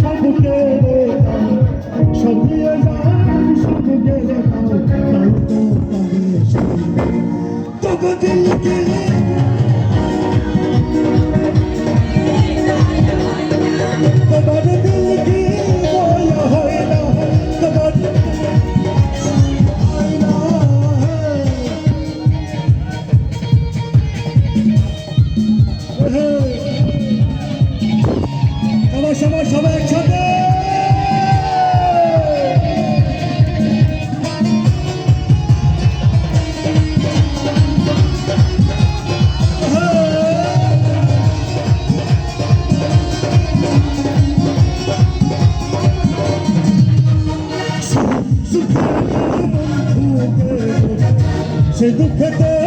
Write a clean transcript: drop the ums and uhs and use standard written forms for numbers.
সব কেড়ে সব নিয়ে যান সব কেড়ে তাই তো তবু দিল কেড়ে তোমার দিল কি হয় না তোমার সবাই সবাই একসাথে সে দুঃখেতে